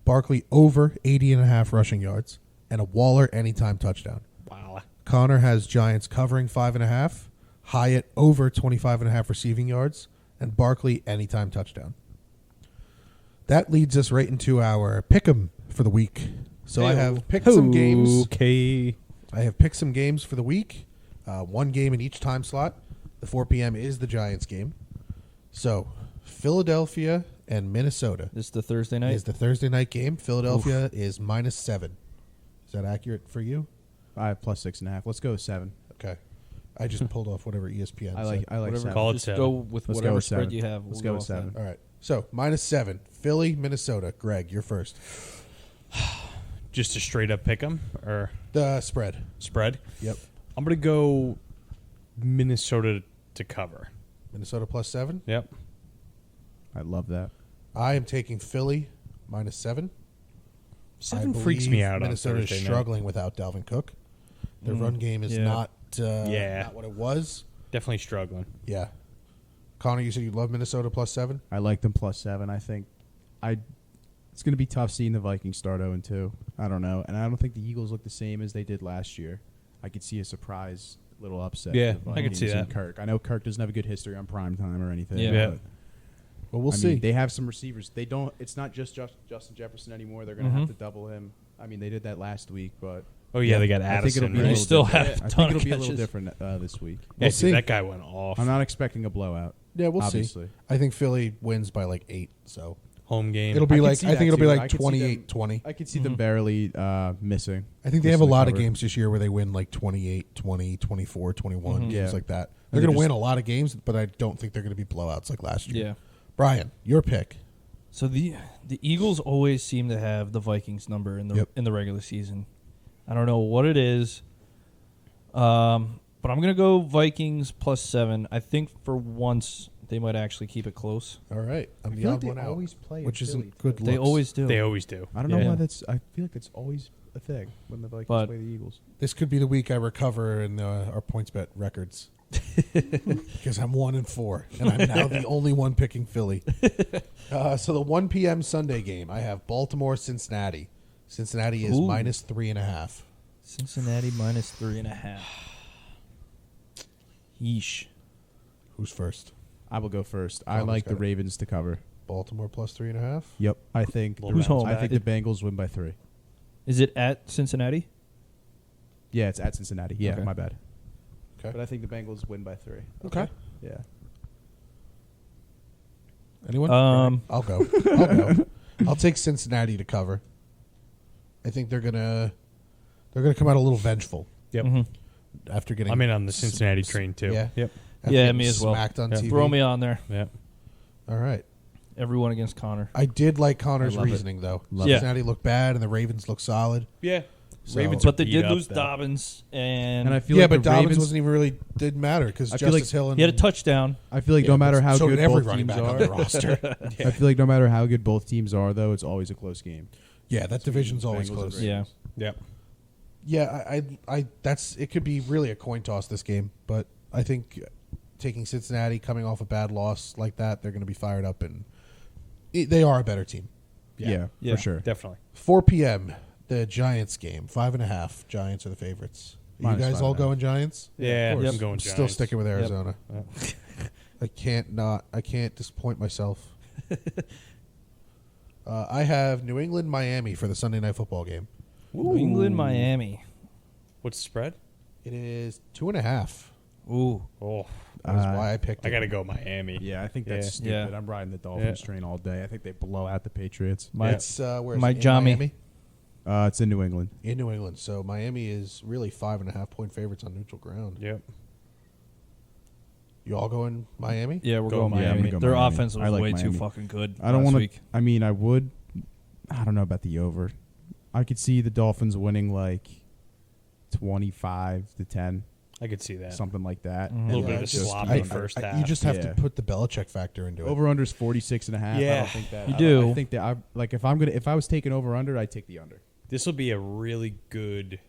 Barkley over 80.5 rushing yards, and a Waller anytime touchdown. Wow. Connor has Giants covering 5.5, Hyatt over 25.5 receiving yards, and Barkley anytime touchdown. That leads us right into our pick'em for the week. So I have picked some games. Okay. I have picked some games for the week. One game in each time slot. The 4 p.m. is the Giants game. So Philadelphia and Minnesota This is the Thursday night. is the Thursday night game. Philadelphia is -7. Is that accurate for you? I have plus 6.5. Let's go with 7. Okay. I just pulled off whatever ESPN I said. like Whatever. 7. Call it Just 7. go with Let's go whatever with spread 7. you have. Let's We'll go with off that. 7. All right. So -7. Philly, Minnesota. Greg, you're first. Just a straight up pick 'em or The spread. spread. Yep. I'm gonna go Minnesota to cover. Minnesota +7. Yep. I love that. I am taking Philly -7. 7 I freaks me believe out. Minnesota on is Thursday struggling without Dalvin Cook. Their run game is yeah. not Yeah. not what it was. Night. Definitely struggling. Yeah. Connor, you said you love Minnesota +7? I like them +7. I think it's going to be tough seeing the Vikings start 0-2. I don't know. And I don't think the Eagles look the same as they did last year. I could see a surprise little upset. Yeah, for the I could Vikings see and that. Kirk. I know Kirk doesn't have a good history on primetime or anything. Yeah. but, Well, we'll I see. mean, they have some receivers. They don't. It's not just Justin Jefferson anymore. They're going to have to double him. I mean, they did that last week, but Oh yeah, they got I think it'll Addison. be a right? little still different. have a I ton think of it'll be a little catches. different this week. Yeah, We'll dude, see. that guy went off. I'm not expecting a blowout. Yeah, we'll obviously. see. I think Philly wins by like 8, so Home game. it'll be I can like see I that think it'll be too. like I could see them- 28-20. I could see them barely missing. I think they have a missing the lot of cover. games this year where they win like 28-20, 24-21, games Yeah. like that. And They're going to they're win a lot of games, but I don't think they're going to be blowouts like last year. Yeah. Brian, your pick. So the Eagles always seem to have the Vikings number in the Yep. in the regular season. I don't know what it is, but I'm gonna go Vikings +7. I think for once they might actually keep it close. All right. I'm I the feel like odd they one out, always play in which Philly, isn't good too. They looks. always do. They always do. I don't know Yeah. why that's. I feel like that's always a thing when the Vikings But- play the Eagles. This could be the week I recover in our points bet records. Because I'm 1-4, and I'm now the only one picking Philly. So the 1 p.m. Sunday game, I have Baltimore, Cincinnati. Cincinnati is Ooh. -3.5. Cincinnati -3.5. Yeesh. Who's first? I will go first. I Connor's like got the it. Ravens to cover. Baltimore +3.5. Yep. I think Who's home? I think the Bengals win by 3. Is it at Cincinnati? Yeah, it's at Cincinnati. Yeah, Okay. my bad. Okay. But I think the Bengals win by 3. Okay. Yeah. Anyone? Um, I'll go. I'll go. I'll take Cincinnati to cover. I think they're gonna come out a little vengeful Yep. after getting. I'm in on the Cincinnati train too. Yeah. Yep. after Yeah, getting me as well. Smacked on Yeah. TV. Throw me on there. Yep. All right. Everyone against Connor. I did like Connor's I love it. reasoning though. Love it. Cincinnati looked bad and the Ravens looked solid. Yeah. So- Ravens, But they beat did up, lose though. Dobbins, and And I feel Yeah, like but the Dobbins Ravens, wasn't even really didn't matter because I feel Justice like Hill and he had a touchdown. I feel like Yeah, no matter but how so good did every both running teams back on are, the roster. I feel like no matter how good both teams are, though, it's always a close game. Yeah, that division's always Bengals and close. Ravens. Yeah. Yep. Yeah, I that's it could be really a coin toss this game, but I think taking Cincinnati coming off a bad loss like that, they're going to be fired up and they are a better team. Yeah, Yeah. for sure. Definitely. 4 p.m. the Giants game, 5.5. Giants are the favorites. Are you Minus guys all 5.5. going Giants? Yeah, Of course. I'm going Still Giants. sticking with Arizona. Yep. I can't disappoint myself. I have New England, Miami for the Sunday night football game. New England, Miami. What's the spread? It is 2.5. Ooh. Oh, That is why I picked it. I got to go Miami. Yeah, I think that's Yeah. stupid. Yeah. I'm riding the Dolphins Yeah. train all day. I think they blow out the Patriots. It's where is My it? In Jami. Miami? It's in New England. In New England. So Miami is really 5.5 point favorites on neutral ground. Yep. You all going Miami? Yeah, we're Go going Miami. Miami. I'm gonna go Their Miami. offense I was like way too Miami. fucking good. I don't last want week. to. I mean, I would. I don't know about the over. I could see the Dolphins winning like 25-10. I could see that. something like that. A little bit of a just- sloppy first half. You just have Yeah. to put the Belichick factor into it. Over under is 46.5. I Yeah. don't think that You I do. think that if I was taking over under, I'd take the under. This will be a really good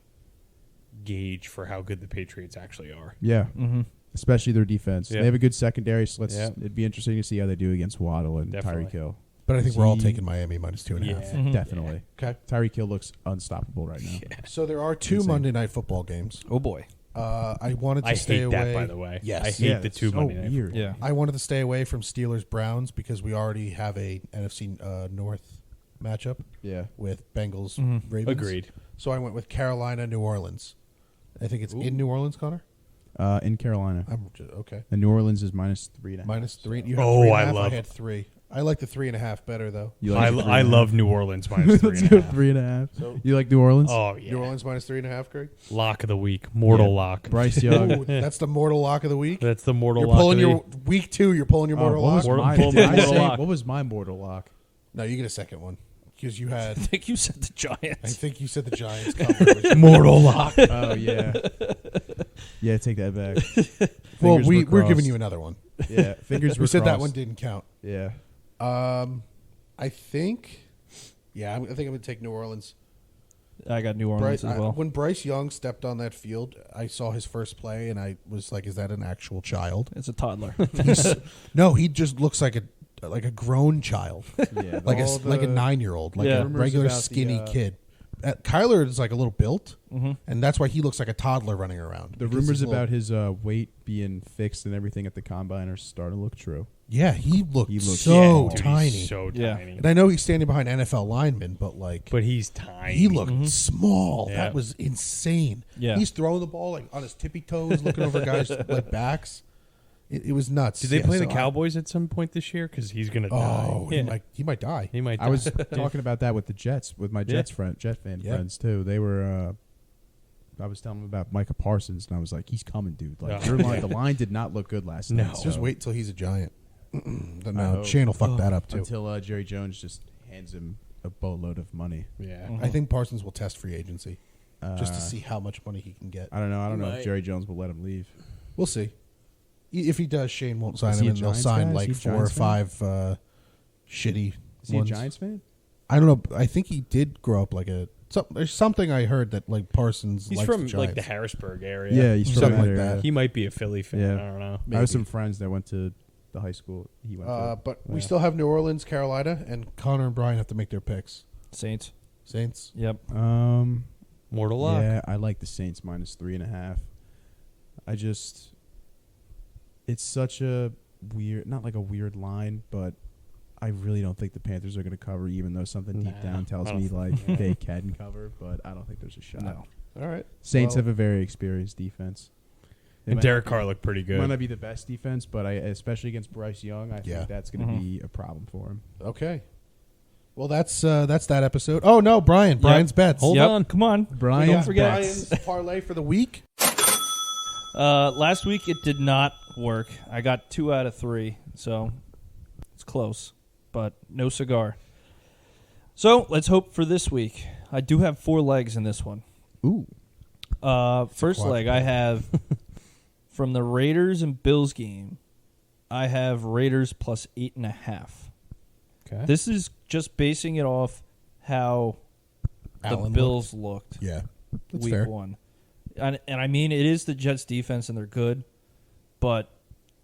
gauge for how good the Patriots actually are. Yeah. Mm-hmm. Especially their defense. Yeah. They have a good secondary, so Yeah. it'd be interesting to see how they do against Waddle and Definitely. Tyreek Hill. But I think we're all He- taking Miami minus 2.5. Yeah. Mhm. Definitely. Okay. Tyreek Hill looks unstoppable right now. So there are two Insane. Monday night football games. Oh boy. I wanted to I stay hate away. that, by the way. Yes. I hate the it's two so Monday night. weird. Yeah. I wanted to stay away from Steelers Browns because we already have a NFC North matchup Yeah. with Bengals Mhm. Ravens. Agreed. So I went with Carolina New Orleans. I think it's in New Orleans, Connor. In Carolina. Okay. And New Orleans is minus 3.5. Minus 3. So- You had Oh, 3.5? I love- I had 3. I like the 3.5 better though. You I, like the I 3.5? love New Orleans minus Let's go 3.5. 3.5. So- You like New Orleans? Oh, yeah. New Orleans minus 3.5, Greg. Lock of the week. Mortal Yeah. lock. Bryce Young. Ooh, that's the mortal lock of the week. That's the mortal You're lock pulling of the your week. week 2. You're pulling your mortal what lock. was Mortal- mine? pull Did my I mortal say- lock. What was my mortal lock? No, you get a second one because you had. I think you said the I Giants. think you said the Giants cover. Mortal lock. Oh, yeah. Yeah, take that back. Well, Fingers we're crossed. giving you another one. Yeah, fingers were We said that crossed. one didn't count. Yeah. I think. Yeah, I think I'm going to take New Orleans. I got New Orleans Bryce, as well. when Bryce Young stepped on that field, I saw his first play, and I was like, "Is that an actual child?" It's a toddler. No, he just looks like a grown child, Yeah. like all a 9-year-old, like Yeah. a regular Rumors about skinny the, kid. Kyler is like a little built, Mhm. and that's why he looks like a toddler running around. The Because rumors he's little- about his weight being fixed and everything at the combine are starting to look true. yeah, he looked He looks so Dude, tiny. He's so Yeah. tiny. And I know he's standing behind NFL linemen, but like But he's tiny. he looked small. Yeah. That was insane. Yeah. He's throwing the ball like on his tippy toes, looking over guys like backs. It was nuts. Did they Yeah, play so the Cowboys at some point this year? Because he's going to Oh, die. he might die. He might die. I was talking about that with the Jets, with my Jet fan Yeah. friends too. They were. I was telling them about Micah Parsons, and I was like, "He's coming, dude. Like Oh. your line, the line did not look good last No. night. Just so- wait till he's a giant. Then I hope. Shane will fuck that up too. until Jerry Jones just hands him a boatload of money. yeah. I think Parsons will test free agency just to Uh, see how much money he can get. I don't know. I don't know Right. if Jerry Jones will let him leave. We'll see. If he does, Shane won't sign Is him, he a and they'll Giants sign guy? Is like he a 4 or Giants 5 shitty Is he ones. a Giants fan? I don't know. I think he did grow up like a. There's something I heard that like Parsons. He's likes from the like the Giants. Harrisburg area. Yeah, he's from Something that like area. that. He might be a Philly fan. Yeah. I don't know. I Maybe. have some friends that went to the high school he went to. But we still have New Orleans, Carolina, and Connor and Brian have to make their picks. Saints. Saints. Yep. Mortal lock. Yeah, I like the Saints minus 3.5. It's such a weird, not like a weird line, but I really don't think the Panthers are going to cover, even though something deep Nah, down tells I don't me like think- they can cover, but I don't think there's a shot. No. All right. Saints Well, have a very experienced defense. They And might Derek not Carr looked pretty be- might good. not be the best defense, but especially against Bryce Young, I Yeah. think that's going to Mhm. be a problem for him. Okay. Well, that's that episode. Oh no, Brian's bets. Hold Yep. on. Come on. Brian, Don't forget. Brian's parlay for the week. Last week it did not work. I got 2 out of 3, so it's close, but no cigar. So let's hope for this week. I do have 4 legs in this one. Ooh, First leg I have from the Raiders and Bills game. I have Raiders plus 8.5. Okay. This is just basing it off how the Allen Bills looked Yeah, that's week fair. 1. And I mean, it is the Jets' defense, and they're good, but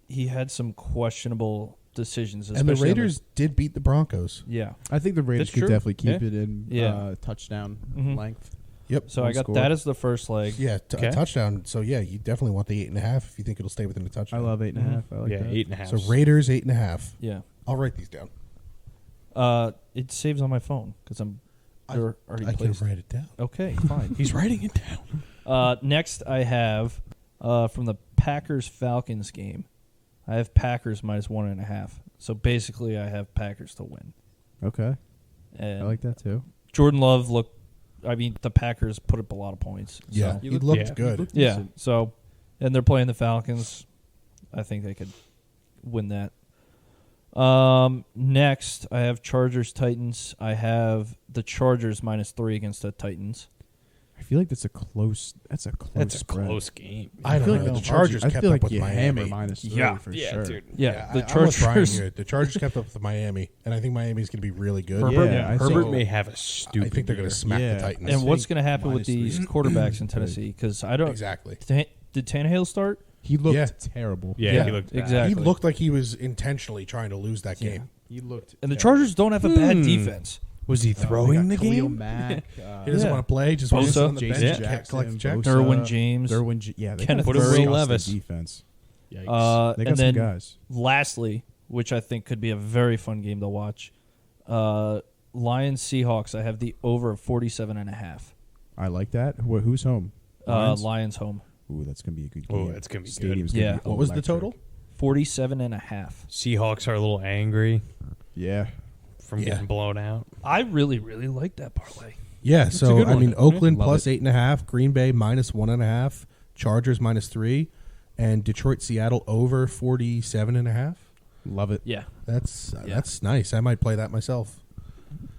he had some questionable decisions. And the especially on Raiders did beat the Broncos. yeah. I think the Raiders That's could true. definitely keep Yeah. it in Yeah. touchdown Mhm. length. Yep. So One I got score. that as the first leg. Yeah, Okay. a touchdown. So yeah, you definitely want the 8.5 if you think it'll stay within the I touchdown. love 8.5. I like yeah, that. 8.5. So Raiders 8.5. Yeah. I'll write these down. It saves on my phone because they're already I can placed. write it down. Okay, fine. He's writing it down. Next, I have from the Packers-Falcons game. I have Packers minus 1.5. So basically, I have Packers to win. Okay, And I like that too. Jordan Love looked. I mean, the Packers put up a lot of points. Yeah, So. he looked- looked yeah. good. Yeah. So, and they're playing the Falcons. I think they could win that. Next, I have Chargers Titans. I have the Chargers minus 3 against the Titans. I feel like that's a close. That's a spread. close game. I feel don't know. like The Chargers I kept feel up like with you Miami. hammer minus 3 Yeah, for yeah, sure. dude. Yeah, the I'm with Brian Chargers. here. The Chargers kept up with Miami, and I think Miami's going to be really good. Herbert, Yeah, I Herbert think- may have a stupid. I think they're going year. to smack Yeah. the Titans. And what's going to happen with minus these quarterbacks in Tennessee? Because I don't exactly? Did Tannehill start? He looked Yeah. terrible. Yeah, he looked bad. exactly. He looked like he was intentionally trying to lose that game. He looked. And the terrible. Chargers don't have a bad defense. Was he They throwing got the Khalil game? Mack, He doesn't Yeah. want to play. Just wants to sit on the Bosa. bench Jason and Jackson, collect the check. Bosa, Derwin James. Yeah, they Kenneth got Murray. very Will Levis. defense. Yikes. They And got some then guys. lastly, which I think could be a very fun game to watch, Lions Seahawks. I have the over of 47.5. I like that. Who's home? Lions? Lions home. Ooh, that's gonna be a good Oh, game. that's gonna be Stadium's good. gonna Yeah. be What was the electric. total? 47.5. Seahawks are a little angry Yeah. from Yeah. getting blown out. I really, really like that parlay. Yeah, a so good I one. mean, Oakland Love plus it. 8.5, Green Bay minus 1.5, Chargers minus 3, and Detroit Seattle over 47.5. Love it. Yeah, That's nice. I might play that myself.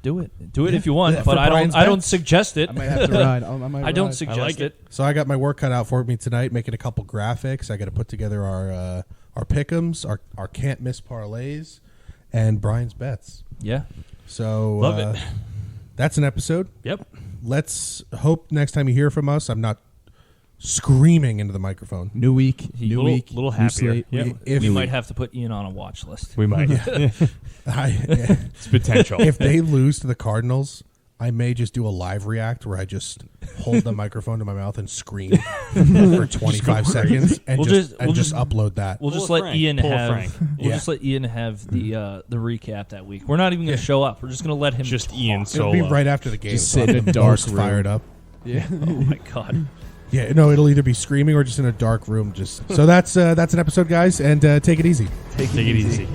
do it. Do it if you want, Yeah, but for I Brian's don't bets. suggest it. I might have to ride. I don't suggest like it. So I got my work cut out for me tonight, making a couple graphics. I got to put together our pick'ems, our can't miss parlays, and Brian's bets. Yeah. So Love it. That's an episode. Yep. Let's hope next time you hear from us, I'm not screaming into the microphone. New week. He- New little- week. little new happier. slate. Yep. If We might have to put Ian on a watch list. We might. It's potential. if they lose to the Cardinals, I may just do a live react where I just hold the microphone to my mouth and scream for 25 seconds and We'll just just- upload that. We'll Pull just a let Frank. Ian Pull a have. Frank. We'll Yeah. just let Ian have the recap that week. We're not even going to show up. We're just going to let him. Just talk. Ian It'll solo. be right after the game. Just so sit in I'm a the dark most room. fired up. Yeah. Oh my god. Yeah, no, it'll either be screaming or just in a dark room. Just so that's an episode, guys, and take it easy. Take it easy.